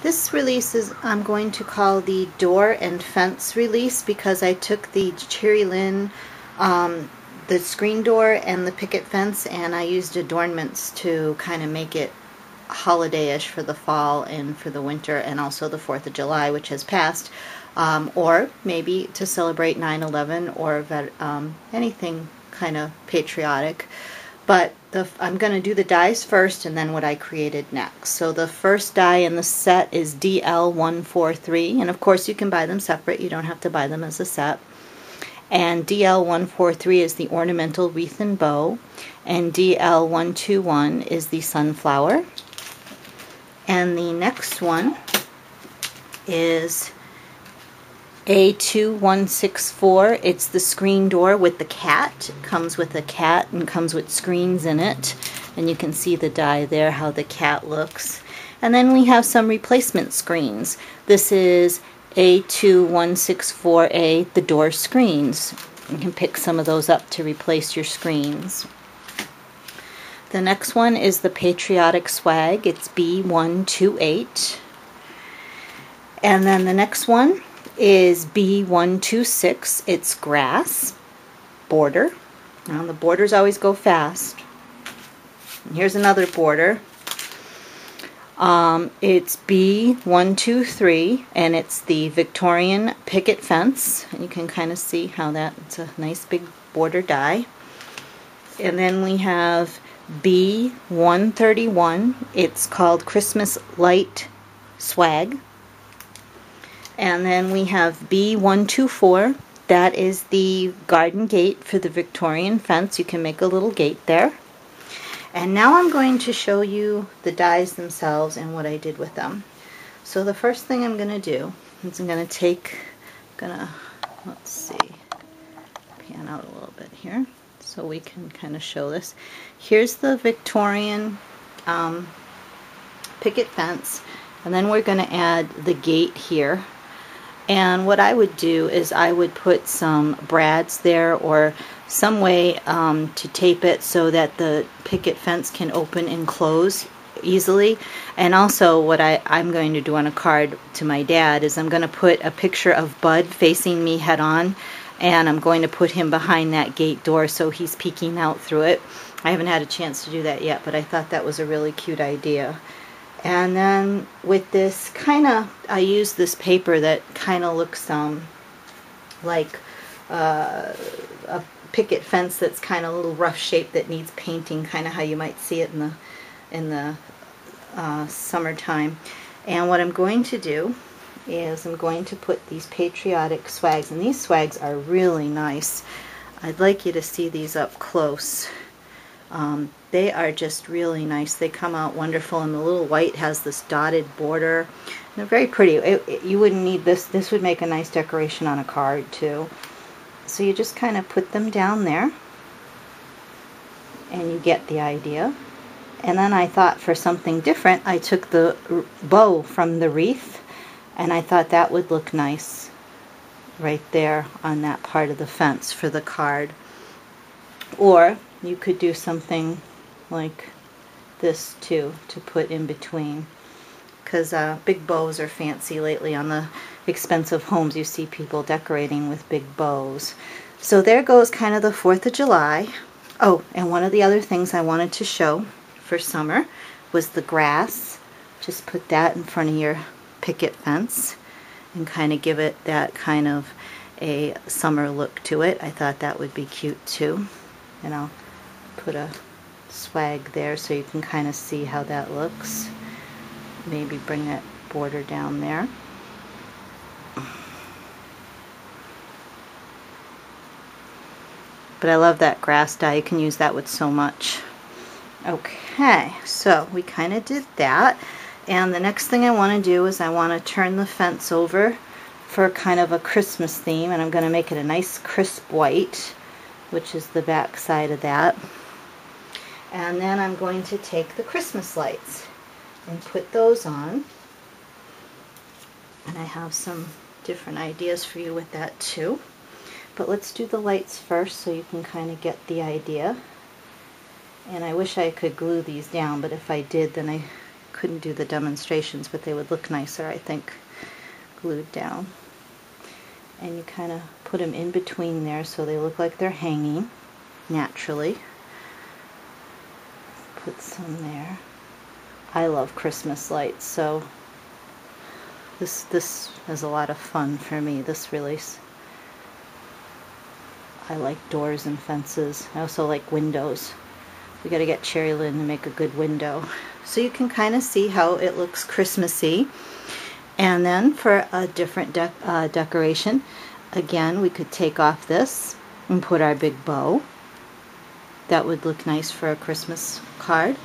This release is I'm going to call the door and fence release because I took the Cheery Lynn, the screen door and the picket fence, and I used adornments to kind of make it holiday-ish for the fall and for the winter, and also the 4th of July, which has passed, or maybe to celebrate 9/11 or anything kind of patriotic. But I'm going to do the dies first and then what I created next. So the first die in the set is DL143, and of course you can buy them separate. You don't have to buy them as a set. And DL143 is the ornamental wreath and bow, and DL121 is the sunflower. And the next one is A2164. It's the screen door with the cat. It comes with a cat and comes with screens in it. And you can see the die there, how the cat looks. And then we have some replacement screens. This is A2164A, the door screens. You can pick some of those up to replace your screens. The next one is the patriotic swag. It's B128. And then the next one is B126. It's grass border. Now the borders always go fast. And here's another border. It's B123, and it's the Victorian picket fence. And you can kind of see how it's a nice big border die. And then we have B131. It's called Christmas Light Swag. And then we have B124. That is the garden gate for the Victorian fence. You can make a little gate there. And now I'm going to show you the dies themselves and what I did with them. So the first thing I'm going to do is I'm going to let's see, pan out a little bit here so we can kind of show this. Here's the Victorian picket fence, and then we're going to add the gate here. And what I would do is I would put some brads there or some way to tape it so that the picket fence can open and close easily. And also what I'm going to do on a card to my dad is I'm going to put a picture of Bud facing me head on, and I'm going to put him behind that gate door so he's peeking out through it. I haven't had a chance to do that yet, but I thought that was a really cute idea. And then with this I use this paper that kind of looks like a picket fence that's kind of a little rough shape that needs painting, kind of how you might see it in the summertime. And what I'm going to do is I'm going to put these patriotic swags, and these swags are really nice. I'd like you to see these up close. They are just really nice. They come out wonderful, and the little white has this dotted border. And they're very pretty. You wouldn't need this. This would make a nice decoration on a card too. So you just kind of put them down there, and you get the idea. And then I thought for something different, I took the bow from the wreath, and I thought that would look nice right there on that part of the fence for the card. Or you could do something like this too, to put in between, because big bows are fancy lately. On the expensive homes you see people decorating with big bows. So there goes kind of the 4th of July. Oh, and one of the other things I wanted to show for summer was the grass. Just put that in front of your picket fence and kind of give it that kind of a summer look to it. I thought that would be cute too. And I'll put a swag there so you can kind of see how that looks. Maybe bring that border down there. But I love that grass dye. You can use that with so much. Okay, so we kind of did that. And the next thing I want to do is I want to turn the fence over for kind of a Christmas theme. And I'm going to make it a nice crisp white, which is the back side of that. And then I'm going to take the Christmas lights and put those on. And I have some different ideas for you with that too. But let's do the lights first so you can kind of get the idea. And I wish I could glue these down, but if I did, then couldn't do the demonstrations, but they would look nicer, I think, glued down. And you kind of put them in between there so they look like they're hanging naturally. Put some there. I love Christmas lights, so this is a lot of fun for me. This release. I like doors and fences. I also like windows. We got to get Cheery Lynn to make a good window. So you can kind of see how it looks Christmassy. And then for a different decoration, again, we could take off this and put our big bow. That would look nice for a Christmas card.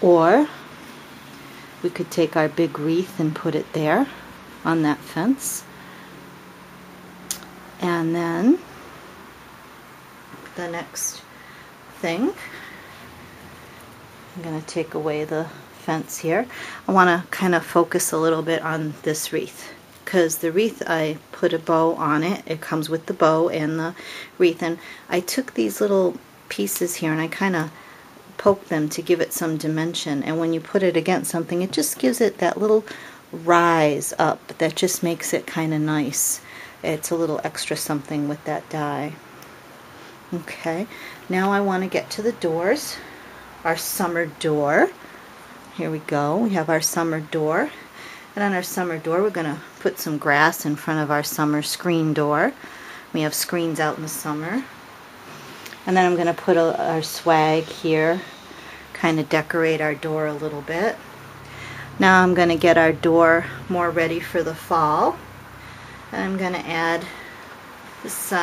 Or we could take our big wreath and put it there on that fence. And then the next thing, I'm going to take away the fence here. I want to kind of focus a little bit on this wreath, because the wreath, I put a bow on it. It comes with the bow and the wreath, and I took these little pieces here and I kind of poked them to give it some dimension, and when you put it against something, it just gives it that little rise up that just makes it kind of nice. It's a little extra something with that die. Okay, now I want to get to the doors. Our summer door. Here we go. We have our summer door. And on our summer door, we're going to put some grass in front of our summer screen door. We have screens out in the summer. And then I'm going to put our swag here, kind of decorate our door a little bit. Now I'm going to get our door more ready for the fall. And I'm going to add this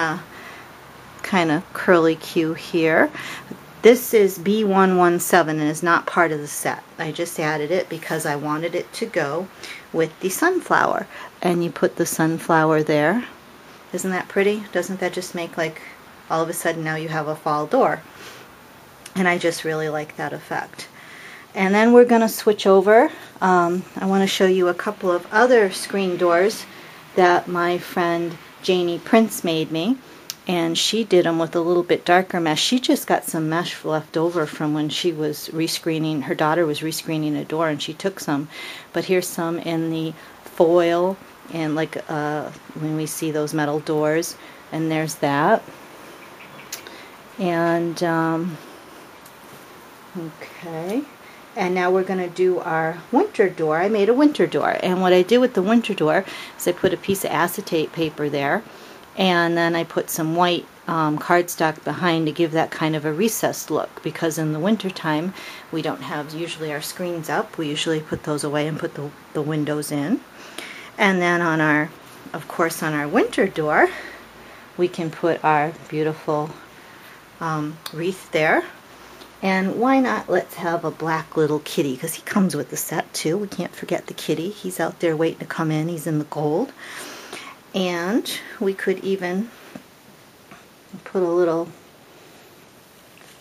kind of curly Q here. This is B117 and is not part of the set. I just added it because I wanted it to go with the sunflower. And you put the sunflower there. Isn't that pretty? Doesn't that just make like all of a sudden now you have a fall door? And I just really like that effect. And then we're going to switch over. I want to show you a couple of other screen doors that my friend Janie Prince made me. And she did them with a little bit darker mesh. She just got some mesh left over from when she was rescreening. Her daughter was rescreening a door and she took some. But here's some in the foil and like when we see those metal doors. And there's that. And okay. And now we're going to do our winter door. I made a winter door. And what I did with the winter door is I put a piece of acetate paper there. And then I put some white cardstock behind to give that kind of a recessed look, because in the winter time we don't have usually our screens up. We usually put those away and put the windows in. And then on our, of course, on our winter door, we can put our beautiful wreath there. And why not, let's have a black little kitty, because he comes with the set too. We can't forget the kitty. He's out there waiting to come in. He's in the gold. And we could even put a little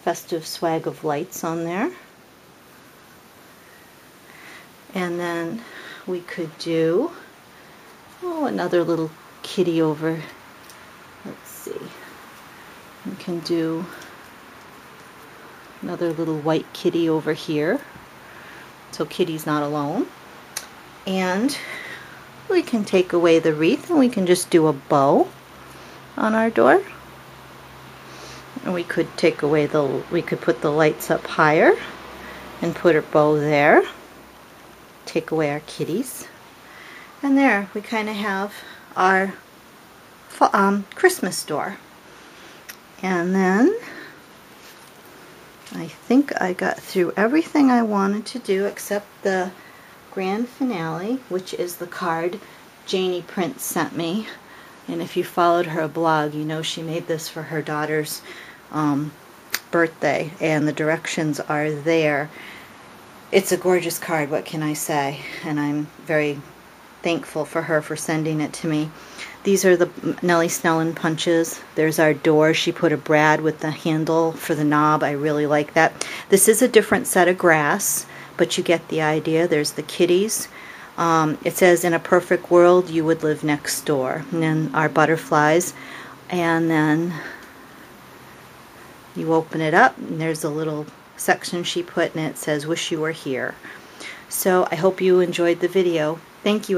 festive swag of lights on there. And then we could do, another little kitty over. Let's see. We can do another little white kitty over here, so Kitty's not alone. And we can take away the wreath and we can just do a bow on our door. And we could take away we could put the lights up higher and put a bow there. Take away our kitties. And there we kind of have our Christmas door. And then I think I got through everything I wanted to do except the grand finale, which is the card Janie Prince sent me. And if you followed her blog, you know she made this for her daughter's birthday, and the directions are there. It's a gorgeous card, what can I say? And I'm very thankful for her for sending it to me. These are the Nellie Snellen punches. There's our door. She put a brad with the handle for the knob. I really like that. This is a different set of grass, but you get the idea. There's the kitties. It says, in a perfect world, you would live next door. And then our butterflies. And then you open it up, and there's a little section she put, and it says, wish you were here. So I hope you enjoyed the video. Thank you.